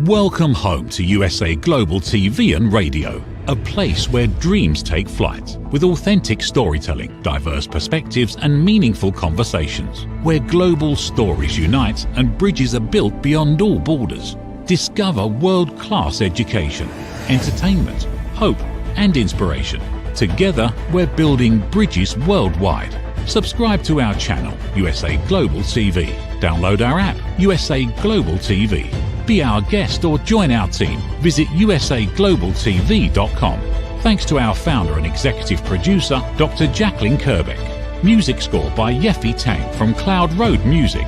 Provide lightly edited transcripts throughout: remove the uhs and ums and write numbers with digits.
Welcome home to USA Global TV and Radio, a place where dreams take flight with authentic storytelling, diverse perspectives and meaningful conversations, where global stories unite and bridges are built beyond all borders. Discover world-class education, entertainment, hope and inspiration. Together, we're building bridges worldwide. Subscribe to our channel, USA Global TV. Download our app, USA Global TV. Be our guest or join our team. Visit usaglobaltv.com. Thanks to our founder and executive producer, Dr. Jacqueline Kerbeck. Music score by Yeffy Tang from Cloud Road Music.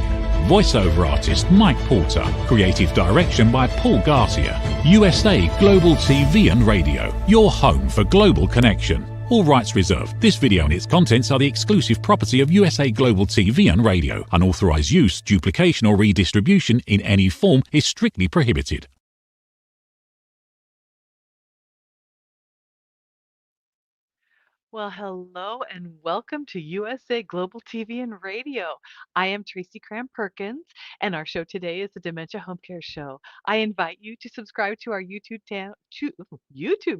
Voiceover artist Mike Porter. Creative direction by Paul Garcia. USA Global TV and Radio. Your home for global connection. All rights reserved. This video and its contents are the exclusive property of USA Global TV and Radio. Unauthorized use, duplication or redistribution in any form is strictly prohibited. Well, hello and welcome to USA Global TV and Radio. I am Tracy Cram Perkins, and our show today is the Dementia Home Care Show. I invite you to subscribe to our YouTube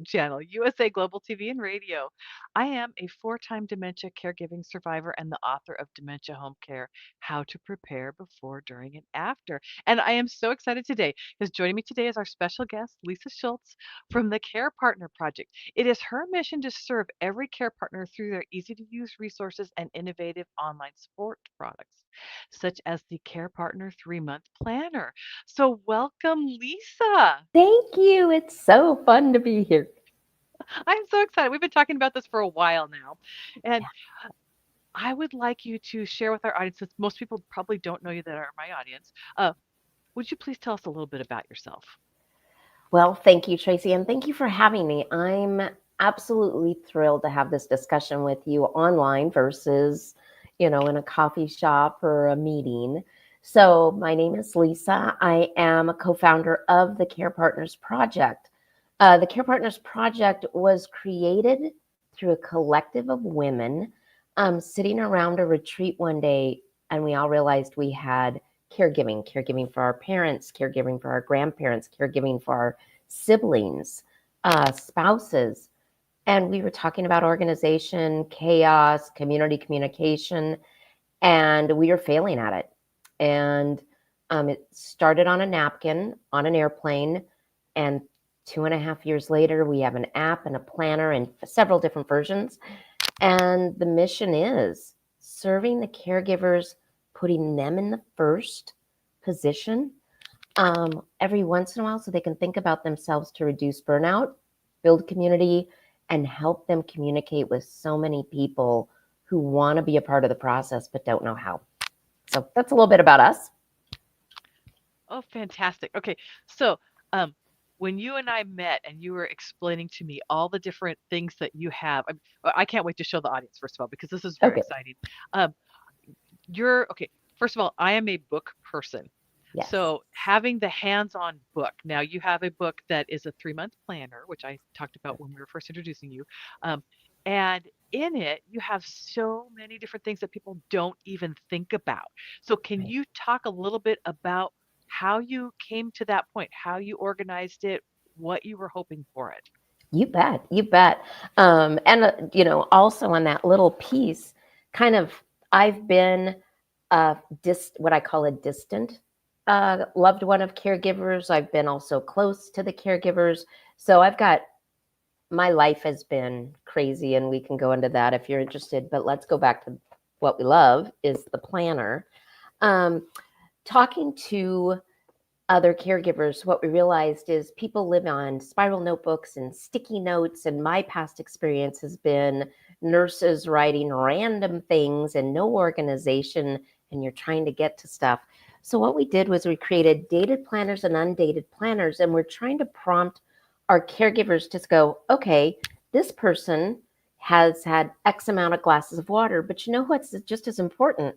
channel, USA Global TV and Radio. I am a four-time dementia caregiving survivor and the author of Dementia Home Care: How to Prepare Before, During, and After. And I am so excited today because joining me today is our special guest, Lisa Schultz from the Care Partner Project. It is her mission to serve every care partner through their easy-to-use resources and innovative online support products, such as the Care Partner 3-month planner. So welcome, Lisa. Thank you. It's so fun to be here. I'm so excited. We've been talking about this for a while now. And I would like you to share with our audience, since most people probably don't know you that are my audience, would you please tell us a little bit about yourself? Well, thank you, Tracy, and thank you for having me. I'm absolutely thrilled to have this discussion with you online versus, in a coffee shop or a meeting. So my name is Lisa. I am a co-founder of the Care Partners Project. The Care Partners Project was created through a collective of women sitting around a retreat one day, and we all realized we had caregiving for our parents, caregiving for our grandparents, caregiving for our siblings, spouses. And we were talking about organization, chaos, community communication, and we were failing at it. And it started on a napkin, on an airplane, and 2.5 years later, we have an app and a planner and several different versions. And the mission is serving the caregivers, putting them in the first position every once in a while so they can think about themselves to reduce burnout, build community, and help them communicate with so many people who want to be a part of the process but don't know how. So that's a little bit about us. Oh, fantastic. Okay, so when you and I met and you were explaining to me all the different things that you have, I can't wait to show the audience, first of all, because this is very exciting. First of all, I am a book person. Yes. So having the hands-on book, now you have a book that is a 3-month planner, which I talked about when we were first introducing you. And in it, you have so many different things that people don't even think about. So can you talk a little bit about how you came to that point, how you organized it, what you were hoping for it? You bet. And, also on that little piece, I've been what I call a distant loved one of caregivers. I've been also close to the caregivers. So my life has been crazy, and we can go into that if you're interested, but let's go back to what we love is the planner. Talking to other caregivers, what we realized is people live on spiral notebooks and sticky notes, and my past experience has been nurses writing random things and no organization, and you're trying to get to stuff. So what we did was we created dated planners and undated planners, and we're trying to prompt our caregivers to go, okay, this person has had X amount of glasses of water, but you know what's just as important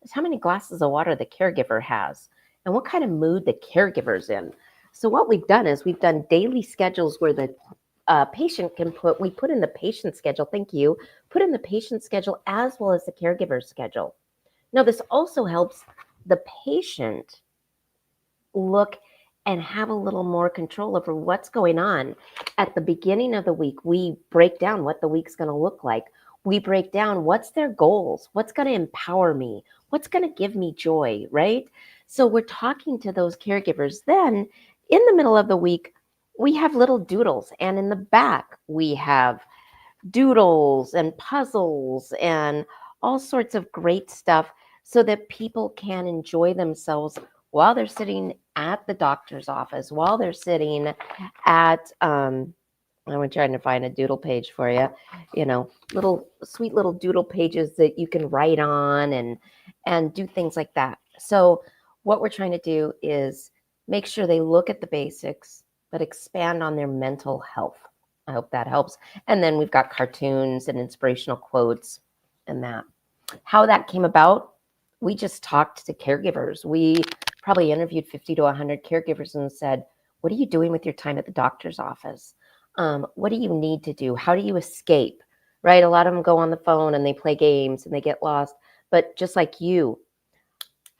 is how many glasses of water the caregiver has and what kind of mood the caregiver's in. So what we've done is we've done daily schedules where the patient can we put in the patient schedule, put in the patient schedule as well as the caregiver's schedule. Now, this also helps the patient look and have a little more control over what's going on. At the beginning of the week, we break down what the week's going to look like. We break down what's their goals, what's going to empower me, what's going to give me joy, right? So we're talking to those caregivers. Then in the middle of the week, we have little doodles, and in the back, we have doodles and puzzles and all sorts of great stuff so that people can enjoy themselves while they're sitting at the doctor's office, while they're sitting at, I'm trying to find a doodle page for you, little sweet little doodle pages that you can write on and do things like that. So what we're trying to do is make sure they look at the basics, but expand on their mental health. I hope that helps. And then we've got cartoons and inspirational quotes and that. How that came about, we just talked to caregivers. We probably interviewed 50 to 100 caregivers and said, what are you doing with your time at the doctor's office? What do you need to do? How do you escape, right? A lot of them go on the phone and they play games and they get lost. But just like you,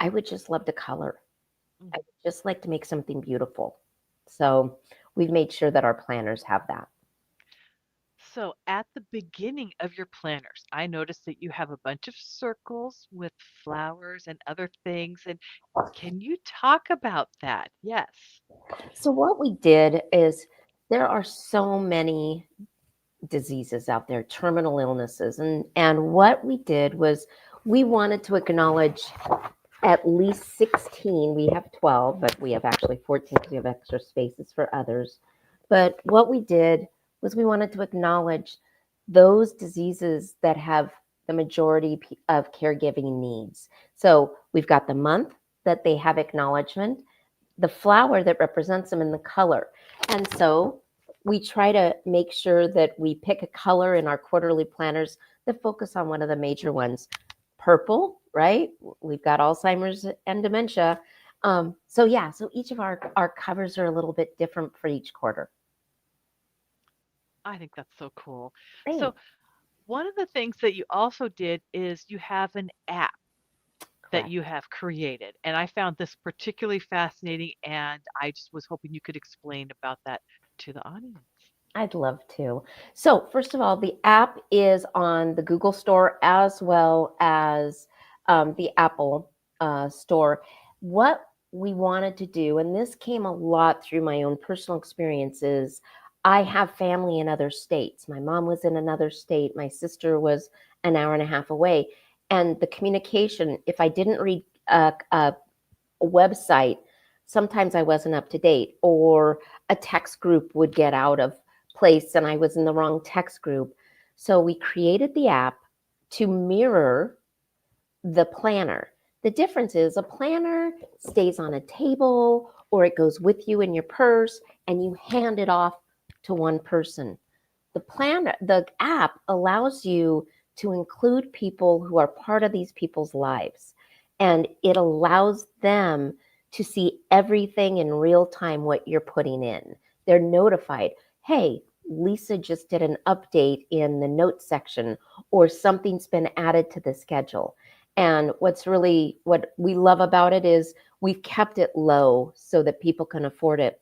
I would just love to color. I would just like to make something beautiful. So we've made sure that our planners have that. So at the beginning of your planners, I noticed that you have a bunch of circles with flowers and other things. And can you talk about that? Yes. So what we did is there are so many diseases out there, terminal illnesses. And what we did was we wanted to acknowledge at least 16. We have 12, but we have actually 14 because we have extra spaces for others. But what we did was we wanted to acknowledge those diseases that have the majority of caregiving needs. So we've got the month that they have acknowledgement, the flower that represents them, in the color. And so we try to make sure that we pick a color in our quarterly planners that focus on one of the major ones. Purple, right? We've got Alzheimer's and dementia. So each of our covers are a little bit different for each quarter. I think that's so cool. So Thanks. one of the things that you also did is you have an app that Correct. you have created. And I found this particularly fascinating, and I just was hoping you could explain about that to the audience. I'd love to. So first of all, the app is on the Google Store as well as the Apple Store. What we wanted to do, and this came a lot through my own personal experiences, I have family in other states. My mom was in another state. My sister was an hour and a half away. And the communication, if I didn't read a website, sometimes I wasn't up to date, or a text group would get out of place and I was in the wrong text group. So we created the app to mirror the planner. The difference is a planner stays on a table or it goes with you in your purse and you hand it off to one person. The app allows you to include people who are part of these people's lives, and it allows them to see everything in real time what you're putting in. They're notified, hey, Lisa just did an update in the notes section, or something's been added to the schedule. And what we love about it is we've kept it low so that people can afford it.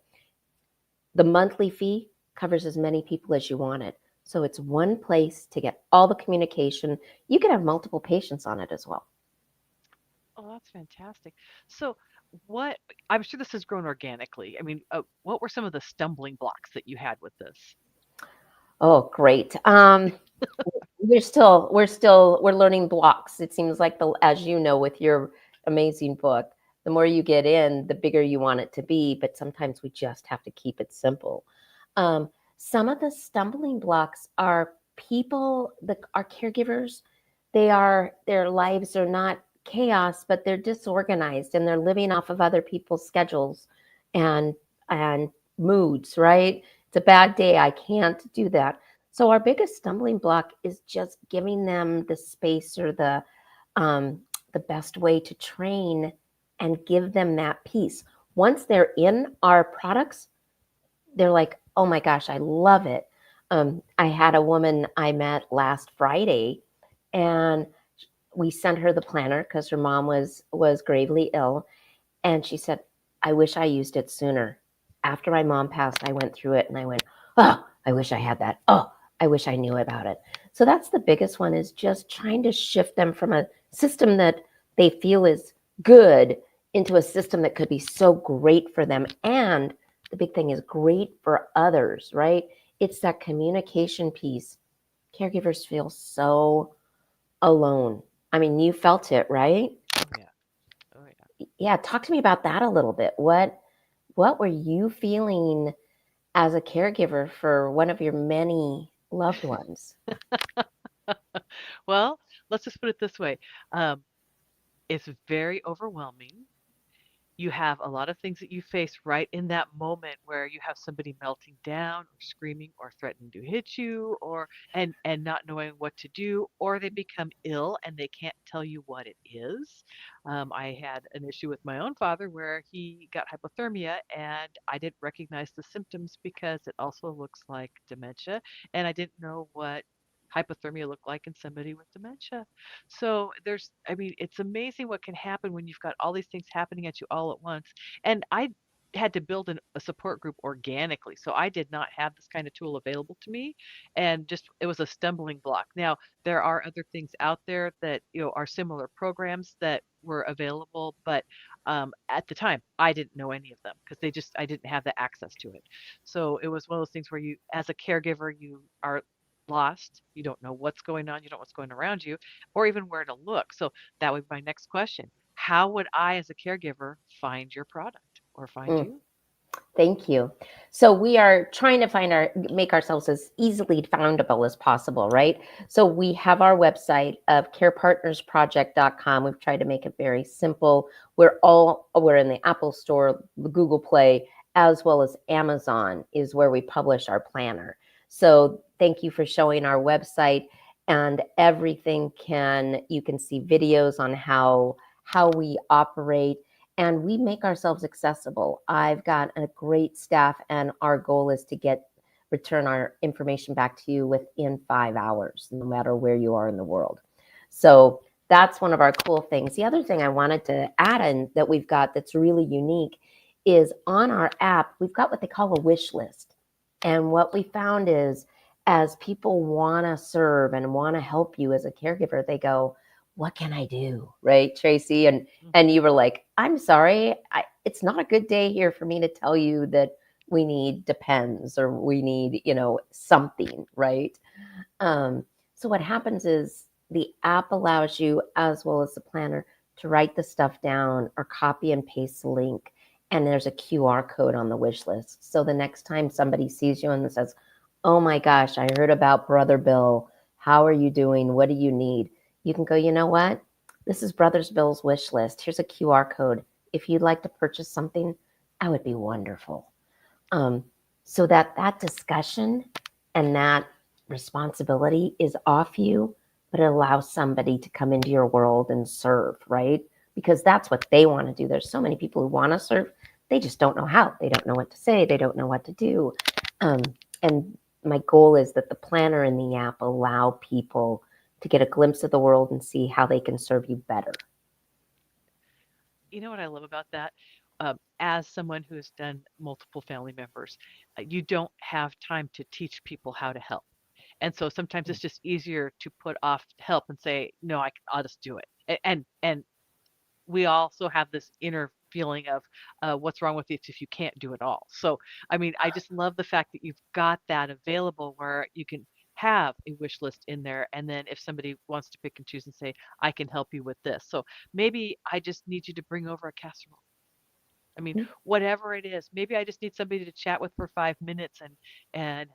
The monthly fee covers as many people as you want it. So it's one place to get all the communication. You can have multiple patients on it as well. Oh, that's fantastic. So, what I'm sure this has grown organically. I mean, what were some of the stumbling blocks that you had with this? Oh, great. We're learning blocks. It seems like as you know, with your amazing book, the more you get in, the bigger you want it to be, but sometimes we just have to keep it simple. Some of the stumbling blocks are people that are caregivers. Their lives are not chaos, but they're disorganized and they're living off of other people's schedules and moods, right? It's a bad day. I can't do that. So our biggest stumbling block is just giving them the space or the best way to train and give them that peace. Once they're in our products, they're like, oh my gosh, I love it. I had a woman I met last Friday, and we sent her the planner because her mom was gravely ill. And she said, I wish I used it sooner. After my mom passed, I went through it and I went, oh, I wish I had that. Oh, I wish I knew about it. So that's the biggest one, is just trying to shift them from a system that they feel is good into a system that could be so great for them. And the big thing is great for others, right? It's that communication piece. Caregivers feel so alone. I mean, you felt it, right? Oh yeah. Oh yeah. Yeah, talk to me about that a little bit. What were you feeling as a caregiver for one of your many loved ones? Well, let's just put it this way. Um, it's very overwhelming. You have a lot of things that you face right in that moment where you have somebody melting down or screaming or threatening to hit you, or and not knowing what to do, or they become ill and they can't tell you what it is. I had an issue with my own father where he got hypothermia and I didn't recognize the symptoms because it also looks like dementia, and I didn't know what hypothermia looked like in somebody with dementia. So I mean, it's amazing what can happen when you've got all these things happening at you all at once. And I had to build a support group organically. So I did not have this kind of tool available to me. And just, it was a stumbling block. Now, there are other things out there that, are similar programs that were available. But at the time, I didn't know any of them because I didn't have the access to it. So it was one of those things where you, as a caregiver, you are lost. You don't know what's going on. You don't know what's going around you, or even where to look. So that would be my next question. How would I, as a caregiver, find your product or find Mm, you? thank you. So we are trying to make ourselves as easily foundable as possible, right? So we have our website of carepartnersproject.com. We've tried to make it very simple. We're in the Apple Store, the Google Play, as well as Amazon is where we publish our planner. So thank you for showing our website, and everything you can see videos on how we operate, and we make ourselves accessible. I've got a great staff, and our goal is to return our information back to you within 5 hours, no matter where you are in the world. So that's one of our cool things. The other thing I wanted to add in that we've got that's really unique is on our app, we've got what they call a wish list. And what we found is, as people want to serve and want to help you as a caregiver, they go, what can I do? Right, Tracy? And you were like, I'm sorry, it's not a good day here for me to tell you that we need Depends or we need, something, right? So what happens is the app allows you, as well as the planner, to write the stuff down or copy and paste the link. And there's a QR code on the wish list. So the next time somebody sees you and says, oh my gosh, I heard about Brother Bill. How are you doing? What do you need? You can go, you know what? This is Brother Bill's wish list. Here's a QR code. If you'd like to purchase something, that would be wonderful. So that discussion and that responsibility is off you, but it allows somebody to come into your world and serve, right? Because that's what they want to do. There's so many people who want to serve. They just don't know how. They don't know what to say. They don't know what to do. And my goal is that the planner and the app allow people to get a glimpse of the world and see how they can serve you better. You know what I love about that? As someone who has done multiple family members, you don't have time to teach people how to help. And so sometimes it's just easier to put off help and say, no, I'll just do it. And we also have this inner feeling of what's wrong with you if you can't do it all. So, I mean, I just love the fact that you've got that available where you can have a wish list in there. And then if somebody wants to pick and choose and say, I can help you with this. So maybe I just need you to bring over a casserole. I mean, whatever it is, maybe I just need somebody to chat with for 5 minutes and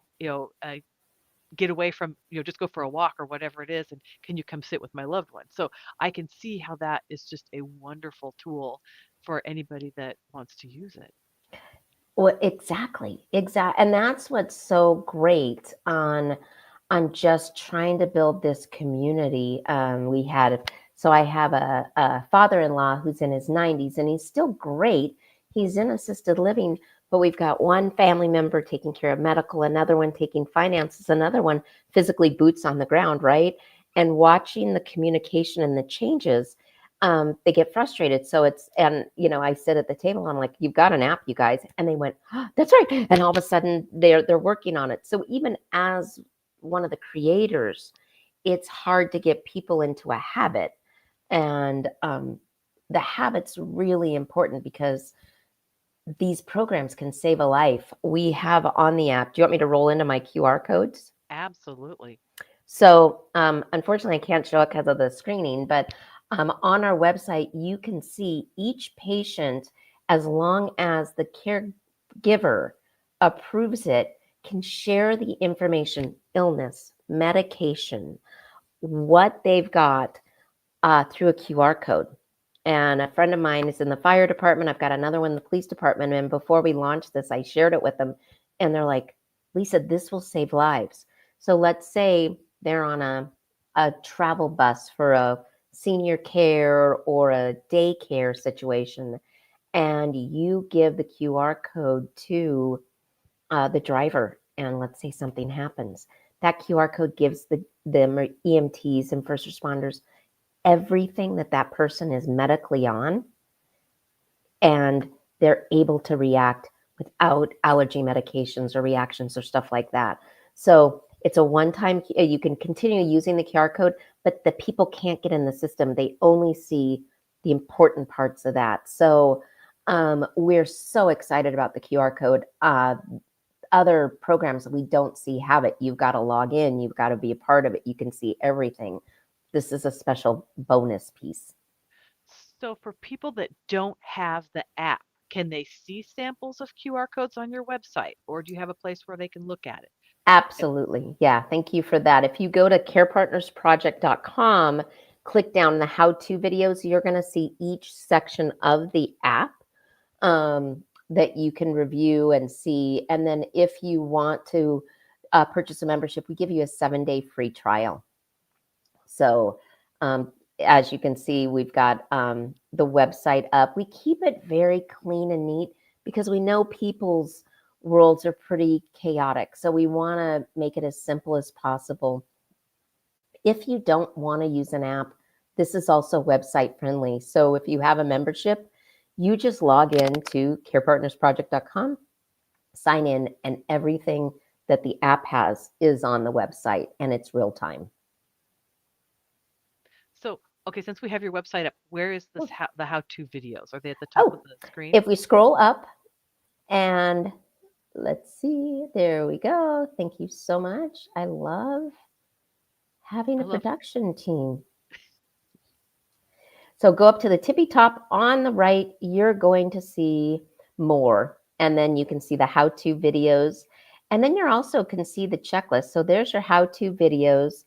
get away from, just go for a walk or whatever it is. And can you come sit with my loved one? So I can see how that is just a wonderful tool for anybody that wants to use it. Well, exactly. And that's what's so great on just trying to build this community. So I have a father-in-law who's in his 90s, and he's still great. He's in assisted living, but we've got one family member taking care of medical, another one taking finances, another one physically boots on the ground, right? And watching the communication and the changes. they get frustrated. So and I sit at the table, I'm like, you've got an app, you guys. And they went, oh, that's right. And all of a sudden they're working on it. So even as one of the creators, it's hard to get people into a habit. And the habit's really important because these programs can save a life. We have on the app, do you want me to roll into my QR codes? Absolutely. So unfortunately, I can't show it because of the screening, but on our website, you can see each patient, as long as the caregiver approves it, can share the information, illness, medication, what they've got through a QR code. And a friend of mine is in the fire department. I've got another one in the police department. And before we launched this, I shared it with them. And they're like, Lisa, this will save lives. So let's say they're on a travel bus for a senior care or a daycare situation, and you give the QR code to the driver, and let's say something happens. That QR code gives the EMTs and first responders everything that person is medically on, and they're able to react without allergy medications or reactions or stuff like that. So it's a one-time, you can continue using the QR code, but the people can't get in the system. They only see the important parts of that. So we're so excited about the QR code. Other programs that we don't see have it. You've got to log in. You've got to be a part of it. You can see everything. This is a special bonus piece. So for people that don't have the app, can they see samples of QR codes on your website, or do you have a place where they can look at it? Absolutely. Yeah. Thank you for that. If you go to carepartnersproject.com, click down the how-to videos, you're going to see each section of the app that you can review and see. And then if you want to purchase a membership, we give you a 7-day free trial. So as you can see, we've got the website up. We keep it very clean and neat because we know people's worlds are pretty chaotic. So we want to make it as simple as possible. If you don't want to use an app, this is also website friendly. So if you have a membership, you just log in to carepartnersproject.com, sign in, and everything that the app has is on the website, and it's real time. So, okay, since we have your website up, where is this the how-to videos? Are they at the top of the screen? If we scroll up and let's see, there we go. Thank you so much. I love having a production team. So go up to the tippy top on the right, you're going to see more. And then you can see the how-to videos. And then you also can see the checklist. So there's your how-to videos.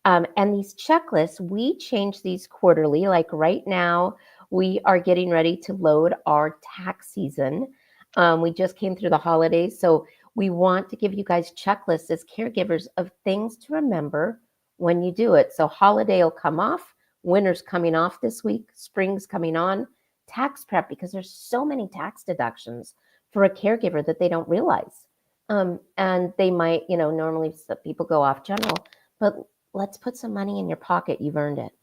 And these checklists, we change these quarterly. Like right now, we are getting ready to load our tax season. We just came through the holidays. So we want to give you guys checklists as caregivers of things to remember when you do it. So holiday will come off. Winter's coming off this week, spring's coming on, tax prep, because there's so many tax deductions for a caregiver that they don't realize. And they might, normally people go off general, but let's put some money in your pocket. You've earned it.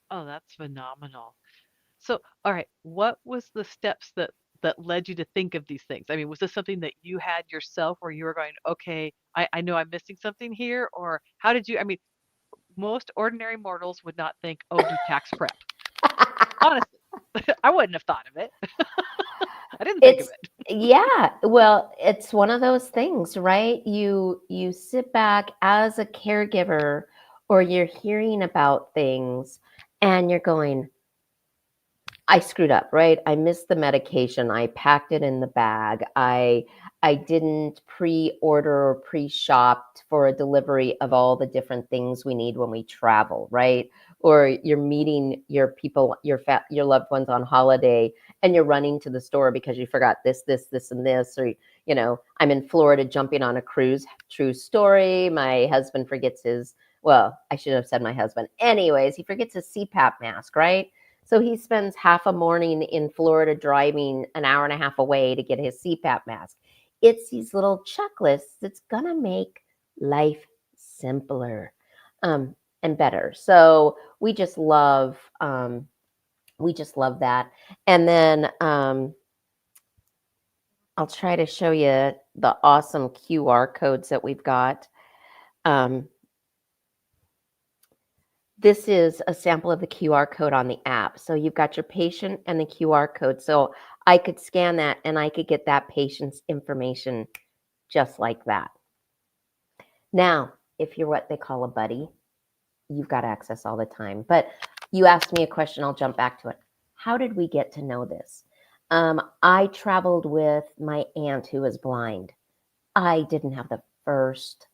Oh, that's phenomenal. So, all right, what was the steps that led you to think of these things? I mean, was this something that you had yourself where you were going, okay, I know I'm missing something here? Or how did you, I mean, most ordinary mortals would not think, oh, do tax prep. Honestly, I wouldn't have thought of it. I didn't think of it. Yeah, well, it's one of those things, right? You sit back as a caregiver, or you're hearing about things and you're going, I screwed up, right? I missed the medication. I packed it in the bag. I didn't pre-order or pre-shopped for a delivery of all the different things we need when we travel, right? Or you're meeting your people, your loved ones on holiday, and you're running to the store because you forgot this, and this. Or, I'm in Florida jumping on a cruise. True story. My husband forgets well, I should have said my husband. Anyways, he forgets his CPAP mask, right? So he spends half a morning in Florida driving an hour and a half away to get his CPAP mask. It's these little checklists that's going to make life simpler and better. So we just love We just love that. And then I'll try to show you the awesome QR codes that we've got. This is a sample of the QR code on the app. So you've got your patient and the QR code. So I could scan that and I could get that patient's information just like that. Now, if you're what they call a buddy, you've got access all the time. But you asked me a question, I'll jump back to it. How did we get to know this? I traveled with my aunt who was blind. I didn't have the first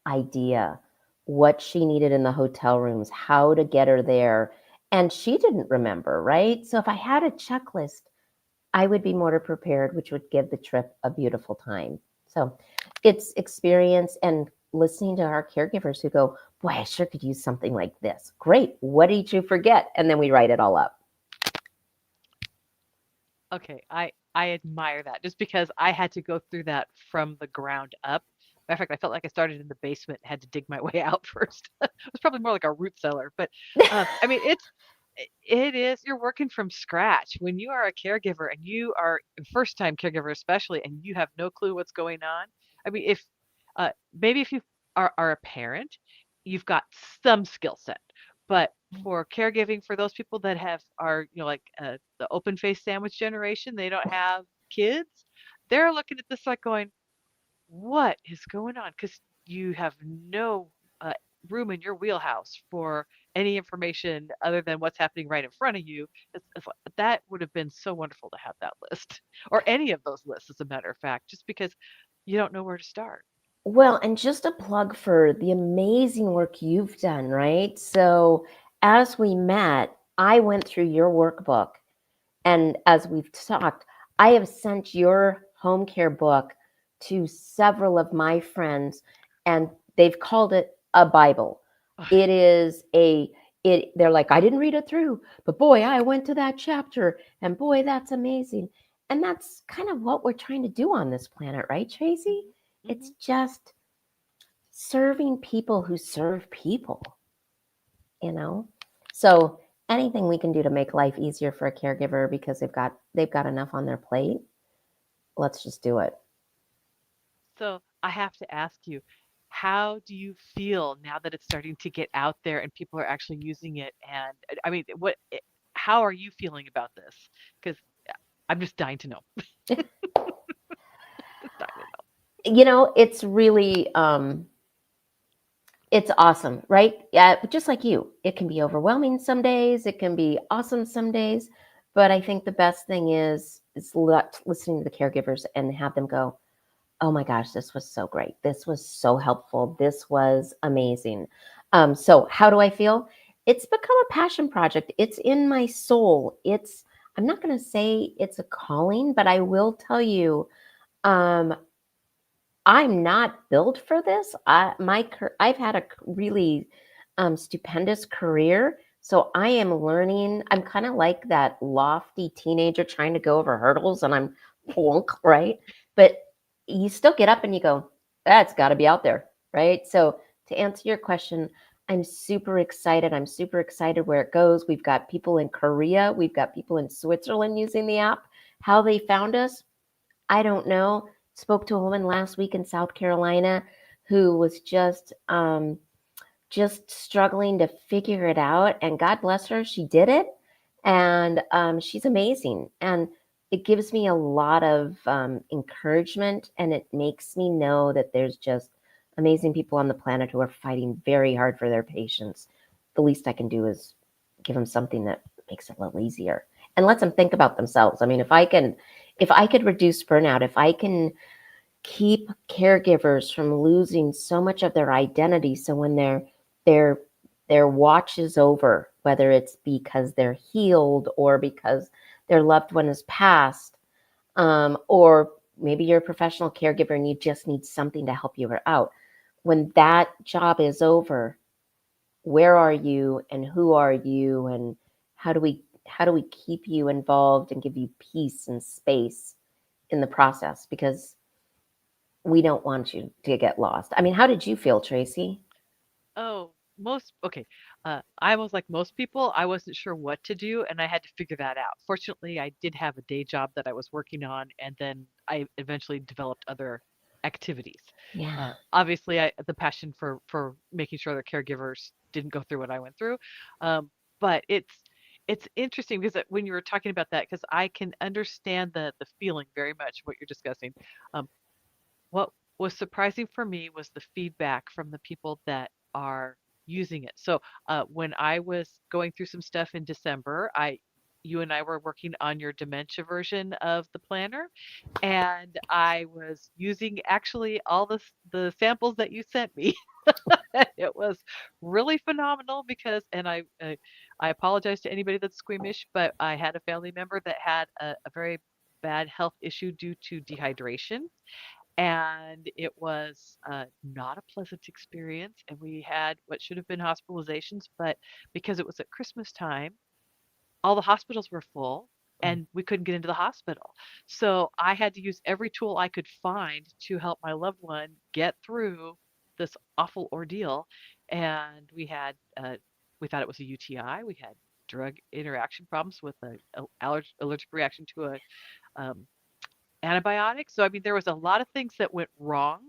idea what she needed in the hotel rooms, how to get her there. And she didn't remember, right? So if I had a checklist, I would be more prepared, which would give the trip a beautiful time. So it's experience and listening to our caregivers who go, boy, I sure could use something like this. Great. What did you forget? And then we write it all up. Okay, I admire that just because I had to go through that from the ground up. Matter of fact, I felt like I started in the basement and had to dig my way out first. It was probably more like a root cellar, but I mean, it is, you're working from scratch when you are a caregiver and you are a first time caregiver especially, and you have no clue what's going on. I mean, if maybe if you are a parent, you've got some skill set, but for caregiving for those people that are like the open face sandwich generation, they don't have kids. They're looking at this like going, what is going on? Because you have no uh, room in your wheelhouse for any information other than what's happening right in front of you. That would have been so wonderful to have that list, or any of those lists, as a matter of fact, just because you don't know where to start. Well, and just a plug for the amazing work you've done, right? So as we met, I went through your workbook. And as we've talked, I have sent your home care book to several of my friends, and they've called it a Bible. It is they're like, I didn't read it through, but boy, I went to that chapter, and boy, that's amazing. And that's kind of what we're trying to do on this planet, right, Tracy? Mm-hmm. It's just serving people who serve people, you know? So anything we can do to make life easier for a caregiver because they've got enough on their plate, let's just do it. So I have to ask you, how do you feel now that it's starting to get out there and people are actually using it? And I mean, how are you feeling about this? Because I'm just dying to know. Just dying to know. It's really it's awesome, right? Yeah, just like you. It can be overwhelming some days, it can be awesome some days, but I think the best thing is listening to the caregivers and have them go, oh my gosh, this was so great. This was so helpful. This was amazing. So how do I feel? It's become a passion project. It's in my soul. I'm not going to say it's a calling, but I will tell you, um, I'm not built for this. I've had a really stupendous career. So I am learning. I'm kind of like that lofty teenager trying to go over hurdles and I'm plunk, right? But you still get up and you go, that's got to be out there, right? So to answer your question, I'm super excited. I'm super excited where it goes. We've got people in Korea. We've got people in Switzerland using the app. How they found us, I don't know. Spoke to a woman last week in South Carolina who was just struggling to figure it out, and God bless her, she did it, and she's amazing. And it gives me a lot of encouragement, and it makes me know that there's just amazing people on the planet who are fighting very hard for their patients. The least I can do is give them something that makes it a little easier and lets them think about themselves. I mean, if I could reduce burnout, if I can keep caregivers from losing so much of their identity, so when their watch is over, whether it's because they're healed or because their loved one has passed, or maybe you're a professional caregiver and you just need something to help you out. When that job is over, where are you and who are you and how do we keep you involved and give you peace and space in the process? Because we don't want you to get lost. I mean, how did you feel, Tracy? Oh, I was like most people. I wasn't sure what to do, and I had to figure that out. Fortunately, I did have a day job that I was working on, and then I eventually developed other activities. Yeah. Obviously, the passion for making sure that caregivers didn't go through what I went through, but it's interesting because when you were talking about that, because I can understand the feeling very much what you're discussing. Um, what was surprising for me was the feedback from the people that are using it. So when I was going through some stuff in December, you and I were working on your dementia version of the planner, and I was using actually all the samples that you sent me. It was really phenomenal because, and I apologize to anybody that's squeamish, but I had a family member that had a very bad health issue due to dehydration, and it was not a pleasant experience. And we had what should have been hospitalizations, but because it was at Christmas time, all the hospitals were full Mm. and we couldn't get into the hospital. So I had to use every tool I could find to help my loved one get through this awful ordeal. And we thought it was a UTI. We had drug interaction problems with a allergic reaction to a um, antibiotics. So, I mean, there was a lot of things that went wrong,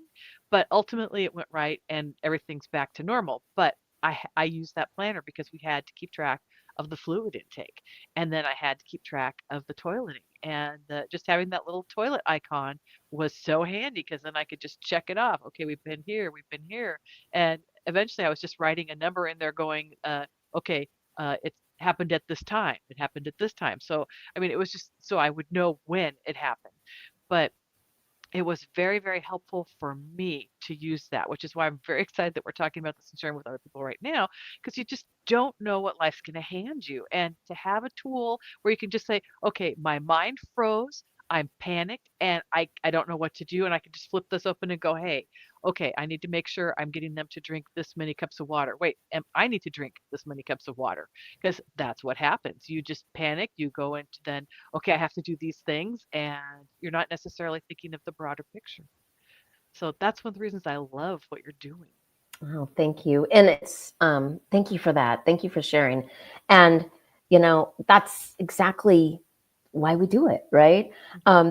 but ultimately it went right and everything's back to normal. But I used that planner because we had to keep track of the fluid intake. And then I had to keep track of the toileting. And just having that little toilet icon was so handy because then I could just check it off. Okay, we've been here, we've been here. And eventually I was just writing a number in there going, okay, it happened at this time. It happened at this time. So, I mean, it was just so I would know when it happened. But it was very, very helpful for me to use that, which is why I'm very excited that we're talking about this and sharing with other people right now, because you just don't know what life's going to hand you. And to have a tool where you can just say, okay, my mind froze, I'm panicked, and I don't know what to do. And I can just flip this open and go, hey, okay, I need to make sure I'm getting them to drink this many cups of water. Wait, I need to drink this many cups of water because that's what happens. You just panic, you go into then okay, I have to do these things, and you're not necessarily thinking of the broader picture. So that's one of the reasons I love what you're doing. Oh, thank you. And it's thank you for that. Thank you for sharing. And that's exactly why we do it, right?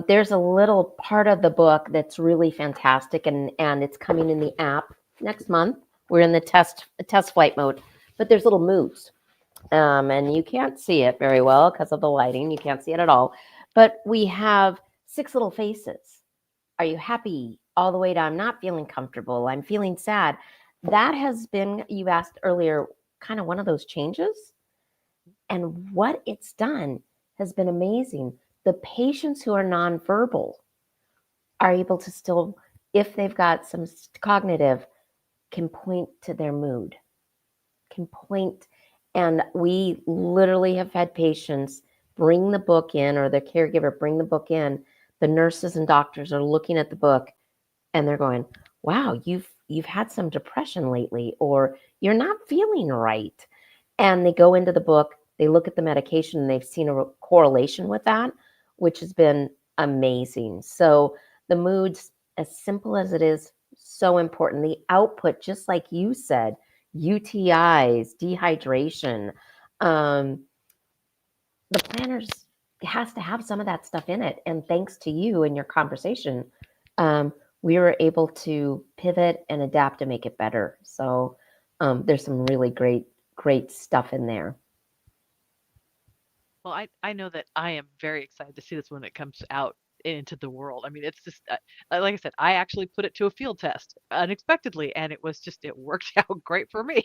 There's a little part of the book that's really fantastic, and it's coming in the app next month. We're in the test flight mode, but there's little moods, and you can't see it very well because of the lighting. You can't see it at all, but we have 6 little faces. Are you happy? All the way to I'm not feeling comfortable. I'm feeling sad. That has been, you asked earlier, kind of one of those changes. And what it's done has been amazing. The patients who are nonverbal are able to still, if they've got some cognitive, can point to their mood, can point. And we literally have had patients bring the book in, or the caregiver bring the book in. The nurses and doctors are looking at the book and they're going, wow, you've had some depression lately, or you're not feeling right. And they go into the book, they look at the medication, and they've seen a correlation with that, which has been amazing. So the moods, as simple as it is, so important. The output, just like you said, UTIs, dehydration, the planners has to have some of that stuff in it. And thanks to you and your conversation, we were able to pivot and adapt to make it better. So there's some really great stuff in there. Well, I know that I am very excited to see this when it comes out into the world. I mean, it's just like I said, I actually put it to a field test unexpectedly, and it worked out great for me.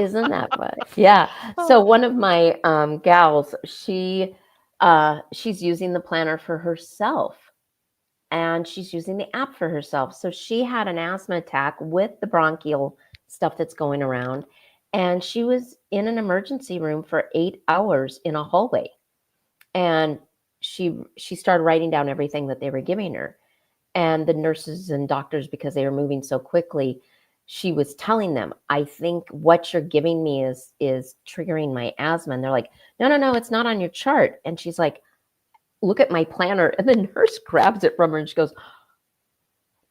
Isn't that fun? Yeah. So Oh, one of my gals, she's using the planner for herself, and she's using the app for herself. So she had an asthma attack with the bronchial stuff that's going around, and she was in an emergency room for 8 hours in a hallway. And she started writing down everything that they were giving her. And the nurses and doctors, because they were moving so quickly, she was telling them, I think what you're giving me is triggering my asthma. And they're like, no, it's not on your chart. And she's like, look at my planner. And the nurse grabs it from her and she goes,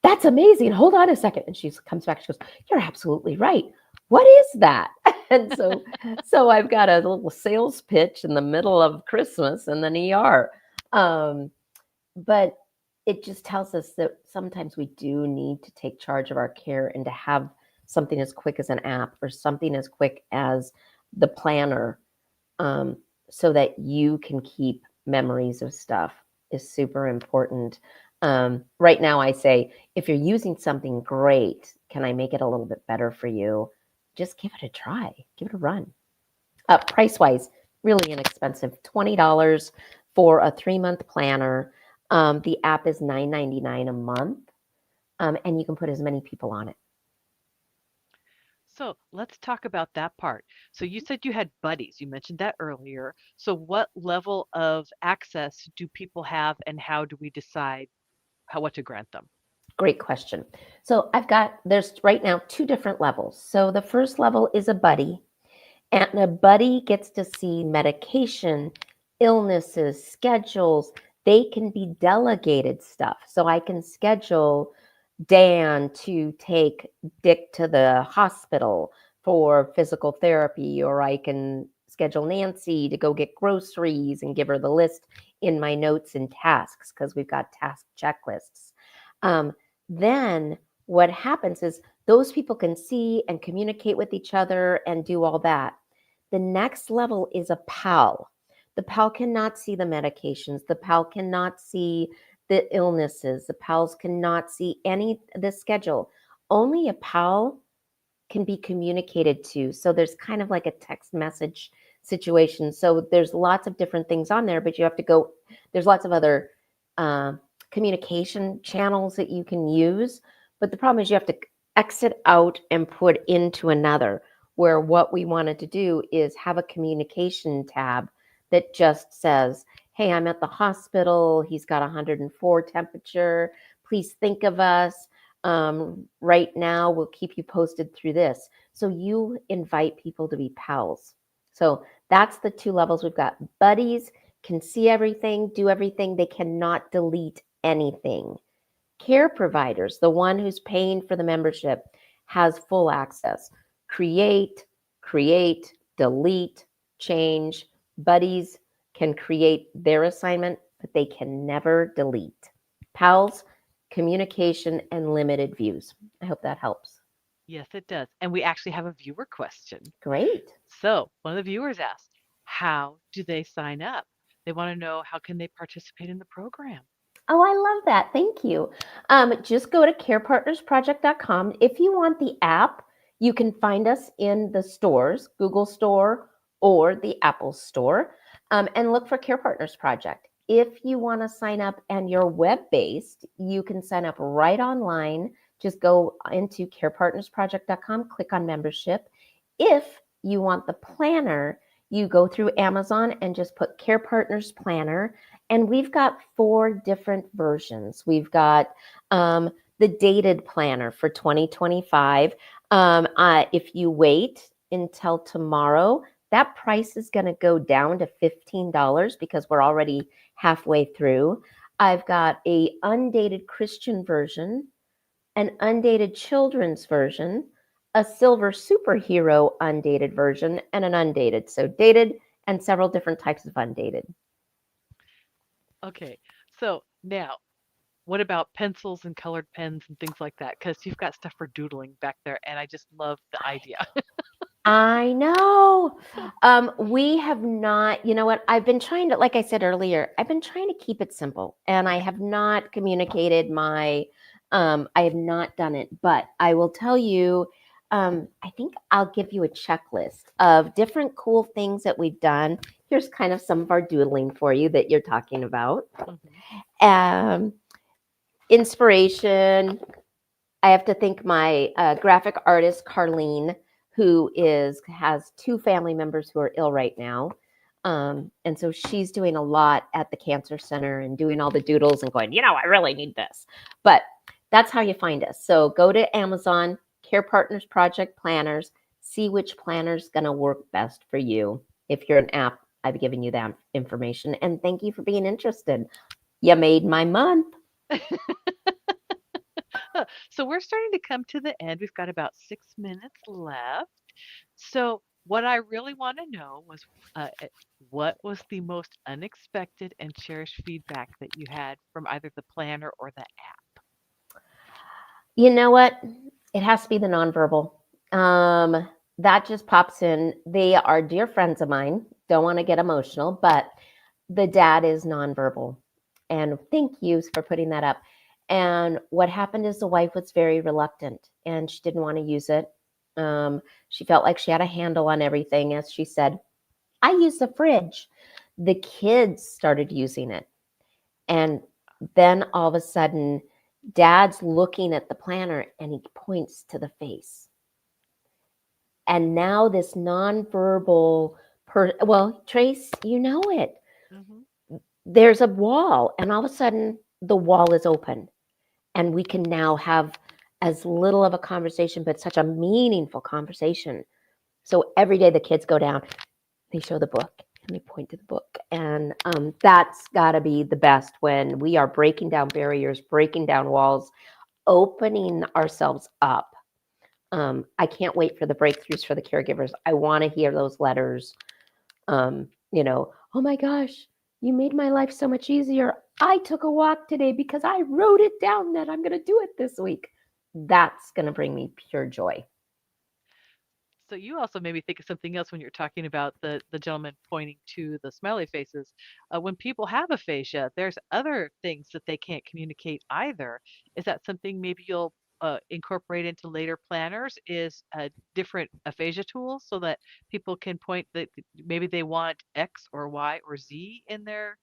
That's amazing. Hold on a second. And she comes back. She goes, you're absolutely right. What is that? And so I've got a little sales pitch in the middle of Christmas in the ER. But it just tells us that sometimes we do need to take charge of our care and to have something as quick as an app or something as quick as the planner, so that you can keep memories of stuff is super important. Right now I say, if you're using something great, can I make it a little bit better for you? Just give it a try, give it a run. Price wise, really inexpensive, $20 for a 3-month planner. The app is $9.99 a month, and you can put as many people on it. So let's talk about that part. So you said you had buddies. You mentioned that earlier. So what level of access do people have, and how do we decide what to grant them? Great question. So there's right now 2 different levels. So the first level is a buddy, and a buddy gets to see medication, illnesses, schedules. They can be delegated stuff. So I can schedule Dan to take Dick to the hospital for physical therapy, or I can schedule Nancy to go get groceries and give her the list in my notes and tasks, because we've got task checklists. Then what happens is those people can see and communicate with each other and do all that. The next level is a pal. The pal cannot see the medications. The pal cannot see the illnesses. The pals cannot see the schedule. Only a pal can be communicated to. So there's kind of like a text message situation. So there's lots of different things on there, but you have to go, there's lots of other communication channels that you can use. But the problem is you have to exit out and put into another, where what we wanted to do is have a communication tab that just says, hey, I'm at the hospital. He's got 104 temperature. Please think of us. Right now, we'll keep you posted through this. So you invite people to be pals. So that's the 2 levels we've got. Buddies can see everything, do everything. They cannot delete anything. Care providers, the one who's paying for the membership, has full access. Create, delete, change. Buddies can create their assignment, but they can never delete. Pals, communication, and limited views. I hope that helps. Yes, it does. And we actually have a viewer question. Great. So one of the viewers asked, how do they sign up? They want to know, how can they participate in the program? Oh, I love that. Thank you. Just go to carepartnersproject.com. If you want the app, you can find us in the stores, Google Store or the Apple Store, and look for Care Partners Project. If you want to sign up and you're web-based, you can sign up right online. Just go into carepartnersproject.com, click on membership. If you want the planner, you go through Amazon and just put Care Partners Planner. And we've got 4 different versions. We've got the dated planner for 2025. If you wait until tomorrow, that price is going to go down to $15 because we're already halfway through. I've got a undated Christian version, an undated children's version, a silver superhero undated version, and an undated. So dated and several different types of undated. Okay, so now, what about pencils and colored pens and things like that? Because you've got stuff for doodling back there, and I just love the idea. I know. We have not, you know what? I've been trying to, like I said earlier, I've been trying to keep it simple, and I have not communicated I have not done it, but I will tell you, I think I'll give you a checklist of different cool things that we've done. Here's kind of some of our doodling for you that you're talking about. Inspiration. I have to thank my graphic artist, Carlene, who has 2 family members who are ill right now. And so she's doing a lot at the cancer center and doing all the doodles and going, I really need this. But that's how you find us. So go to Amazon, Care Partners Project Planners, see which planner is going to work best for you. If you're an app, I've given you that information. And thank you for being interested. You made my month. So we're starting to come to the end. We've got about 6 minutes left. So what I really want to know was what was the most unexpected and cherished feedback that you had from either the planner or the app? You know what? It has to be the nonverbal. That just pops in. They are dear friends of mine. Don't want to get emotional, but the dad is nonverbal. And thank you for putting that up. And what happened is the wife was very reluctant and she didn't want to use it. She felt like she had a handle on everything. As she said, I use the fridge. The kids started using it. And then all of a sudden, dad's looking at the planner and he points to the face. And now this nonverbal, well, Trace, you know it. Mm-hmm. There's a wall, and all of a sudden, the wall is open. And we can now have as little of a conversation, but such a meaningful conversation. So every day the kids go down, they show the book and they point to the book. And that's got to be the best when we are breaking down barriers, breaking down walls, opening ourselves up. I can't wait for the breakthroughs for the caregivers. I want to hear those letters. Oh my gosh, you made my life so much easier. I took a walk today because I wrote it down that I'm going to do it this week. That's going to bring me pure joy. So you also made me think of something else when you're talking about the gentleman pointing to the smiley faces. When people have aphasia, there's other things that they can't communicate either. Is that something maybe you'll incorporate into later planners? Is different aphasia tools so that people can point that maybe they want X or Y or Z in their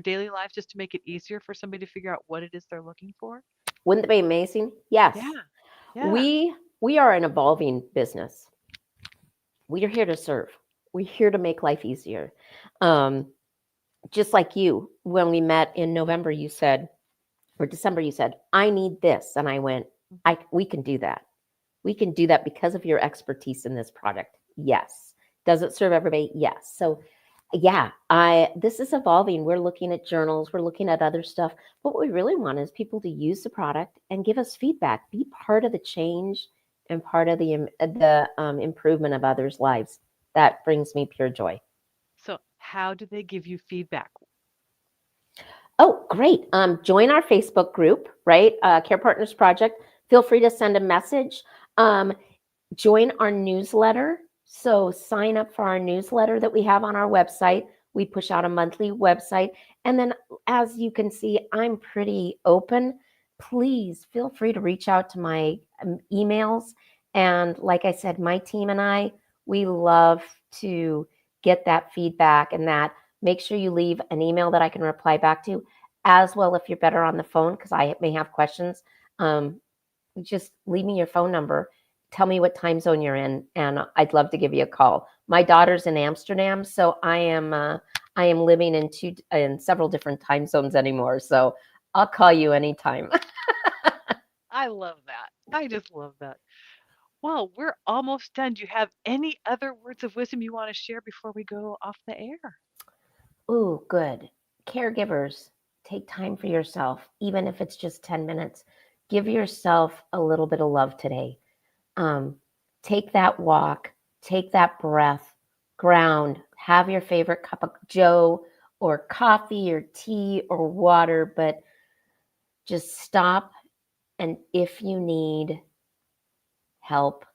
daily lives, just to make it easier for somebody to figure out what it is they're looking for? Wouldn't that be amazing? Yes. Yeah, yeah. We are an evolving business. We are here to serve. We're here to make life easier. Um, just like you, when we met in November, you said, or December, you said, I need this. And I went, we can do that. We can do that because of your expertise in this product. Yes. Does it serve everybody? Yes. So yeah, this is evolving. We're looking at journals, we're looking at other stuff. But what we really want is people to use the product and give us feedback, be part of the change and part of the improvement of others' lives. That brings me pure joy. So how do they give you feedback? Oh, great. Join our Facebook group, right? Care Partners Project. Feel free to send a message. Join our newsletter. So sign up for our newsletter that we have on our website. We push out a monthly website. And then as you can see, I'm pretty open. Please feel free to reach out to my emails. And like I said, my team and I, we love to get that feedback and that. Make sure you leave an email that I can reply back to, as well if you're better on the phone, because I may have questions. Just leave me your phone number. Tell me what time zone you're in, and I'd love to give you a call. My daughter's in Amsterdam, so I am living in several different time zones anymore. So I'll call you anytime. I love that. I just love that. Well, we're almost done. Do you have any other words of wisdom you want to share before we go off the air? Ooh, good. Caregivers, take time for yourself, even if it's just 10 minutes. Give yourself a little bit of love today. Take that walk, take that breath, ground, have your favorite cup of joe or coffee or tea or water, but just stop. And if you need help,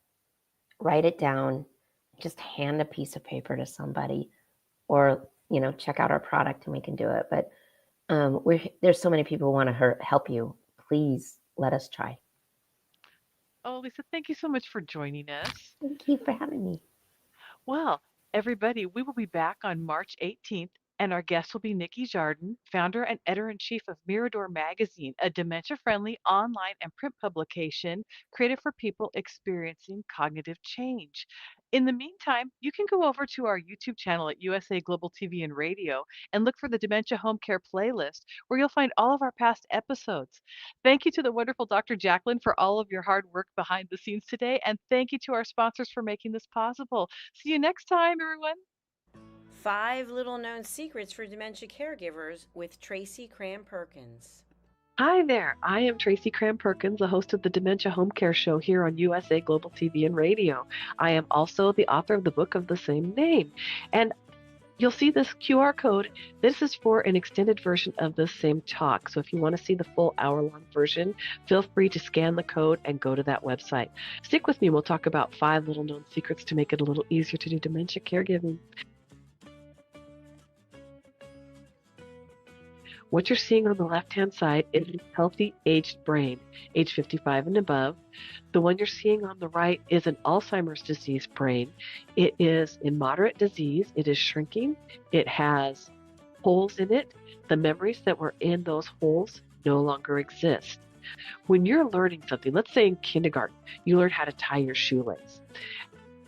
write it down. Just hand a piece of paper to somebody, or check out our product and we can do it. But there's so many people who want to help you. Please let us try. Oh, Lisa, thank you so much for joining us. Thank you for having me. Well, everybody, we will be back on March 18th, and our guest will be Nikki Jardin, founder and editor-in-chief of Mirador Magazine, a dementia-friendly online and print publication created for people experiencing cognitive change. In the meantime, you can go over to our YouTube channel at USA Global TV and Radio and look for the Dementia Home Care playlist, where you'll find all of our past episodes. Thank you to the wonderful Dr. Jacqueline for all of your hard work behind the scenes today, and thank you to our sponsors for making this possible. See you next time, everyone. 5 Little Known Secrets for Dementia Caregivers with Tracy Cram Perkins. Hi there. I am Tracy Cram Perkins, the host of the Dementia Home Care Show here on USA Global TV and Radio. I am also the author of the book of the same name. And you'll see this QR code. This is for an extended version of the same talk. So if you want to see the full hour-long version, feel free to scan the code and go to that website. Stick with me. We'll talk about 5 little-known secrets to make it a little easier to do dementia caregiving. What you're seeing on the left-hand side is a healthy aged brain, age 55 and above. The one you're seeing on the right is an Alzheimer's disease brain. It is in moderate disease. It is shrinking. It has holes in it. The memories that were in those holes no longer exist. When you're learning something, let's say in kindergarten, you learn how to tie your shoelace.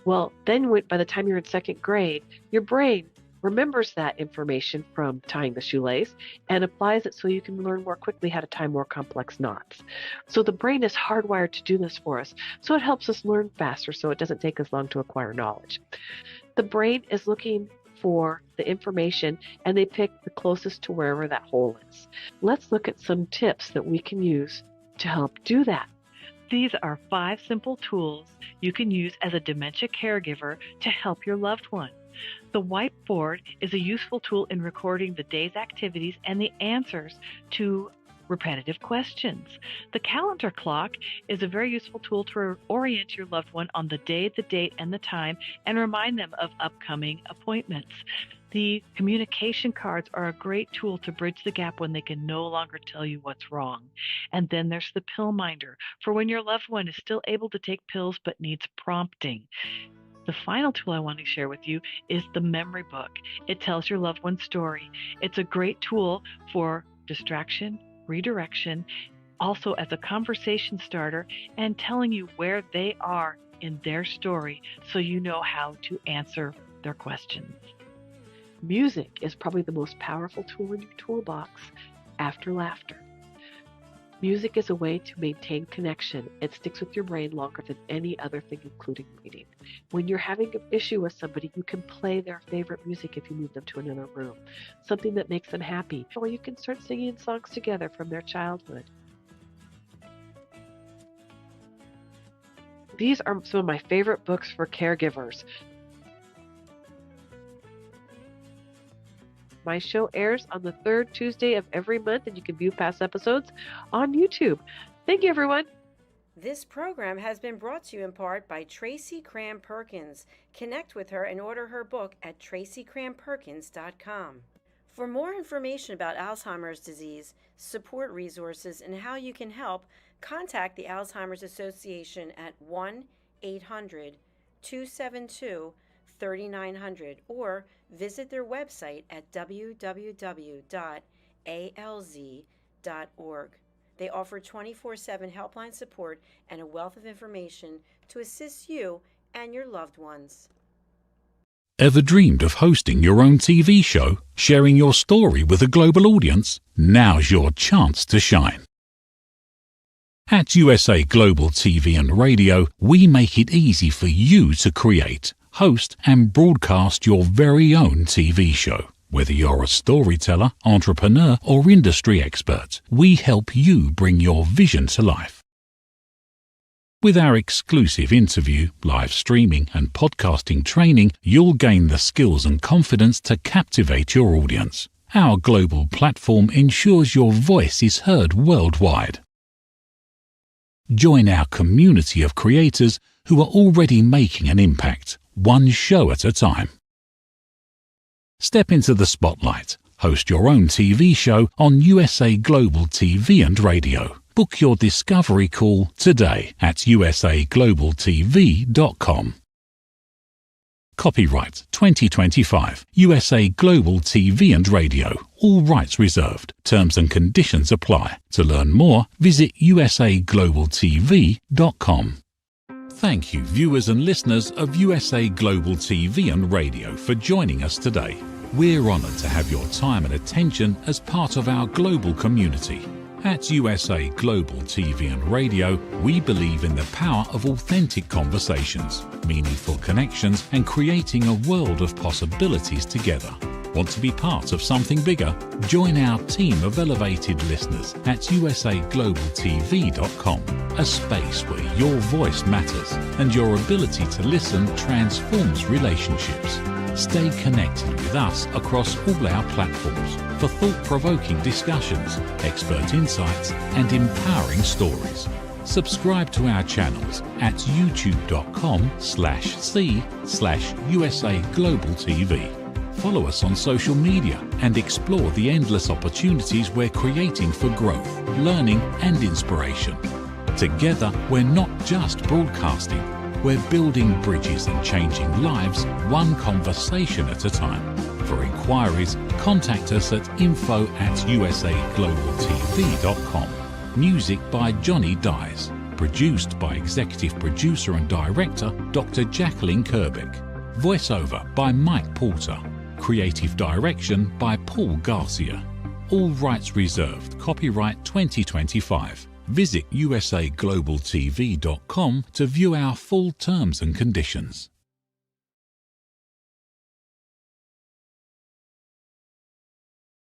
Well, then by the time you're in 2nd grade, your brain remembers that information from tying the shoelace and applies it so you can learn more quickly how to tie more complex knots. So the brain is hardwired to do this for us. So it helps us learn faster so it doesn't take us long to acquire knowledge. The brain is looking for the information and they pick the closest to wherever that hole is. Let's look at some tips that we can use to help do that. These are 5 simple tools you can use as a dementia caregiver to help your loved one. The whiteboard is a useful tool in recording the day's activities and the answers to repetitive questions. The calendar clock is a very useful tool to orient your loved one on the day, the date, and the time, and remind them of upcoming appointments. The communication cards are a great tool to bridge the gap when they can no longer tell you what's wrong. And then there's the pill minder, for when your loved one is still able to take pills but needs prompting. The final tool I want to share with you is the memory book. It tells your loved one's story. It's a great tool for distraction, redirection, also as a conversation starter, and telling you where they are in their story so you know how to answer their questions. Music is probably the most powerful tool in your toolbox after laughter. Music is a way to maintain connection. It sticks with your brain longer than any other thing, including reading. When you're having an issue with somebody, you can play their favorite music if you move them to another room, something that makes them happy, or you can start singing songs together from their childhood. These are some of my favorite books for caregivers. My show airs on the 3rd Tuesday of every month, and you can view past episodes on YouTube. Thank you, everyone. This program has been brought to you in part by Tracy Cram Perkins. Connect with her and order her book at tracycramperkins.com. For more information about Alzheimer's disease, support resources, and how you can help, contact the Alzheimer's Association at 1-800-272-3900 or visit their website at www.alz.org. They offer 24/7 helpline support and a wealth of information to assist you and your loved ones. Ever dreamed of hosting your own TV show, sharing your story with a global audience? Now's your chance to shine. At USA Global TV and Radio, we make it easy for you to create, host, and broadcast your very own TV show. Whether you're a storyteller, entrepreneur, or industry expert, we help you bring your vision to life. With our exclusive interview, live streaming, and podcasting training, you'll gain the skills and confidence to captivate your audience. Our global platform ensures your voice is heard worldwide. Join our community of creators who are already making an impact, one show at a time. Step into the spotlight. Host your own TV show on USA Global TV and Radio. Book your discovery call today at usaglobaltv.com. Copyright 2025 USA Global TV and Radio. All rights reserved. Terms and conditions apply. To learn more, visit usaglobaltv.com. Thank you, viewers and listeners of USA Global TV and Radio, for joining us today. We're honored to have your time and attention as part of our global community. At USA Global TV and Radio, we believe in the power of authentic conversations, meaningful connections, and creating a world of possibilities together. Want to be part of something bigger? Join our team of elevated listeners at usaglobaltv.com, a space where your voice matters and your ability to listen transforms relationships. Stay connected with us across all our platforms for thought-provoking discussions, expert insights, and empowering stories. Subscribe to our channels at youtube.com/c/usaglobaltv. Follow us on social media and explore the endless opportunities we're creating for growth, learning, and inspiration. Together, we're not just broadcasting, we're building bridges and changing lives one conversation at a time. For inquiries, contact us at info@usaglobaltv.com. Music by Johnny Dies. Produced by Executive Producer and Director Dr. Jacqueline Kerbeck. Voiceover by Mike Porter. Creative Direction by Paul Garcia. All rights reserved. Copyright 2025. Visit usaglobaltv.com to view our full terms and conditions.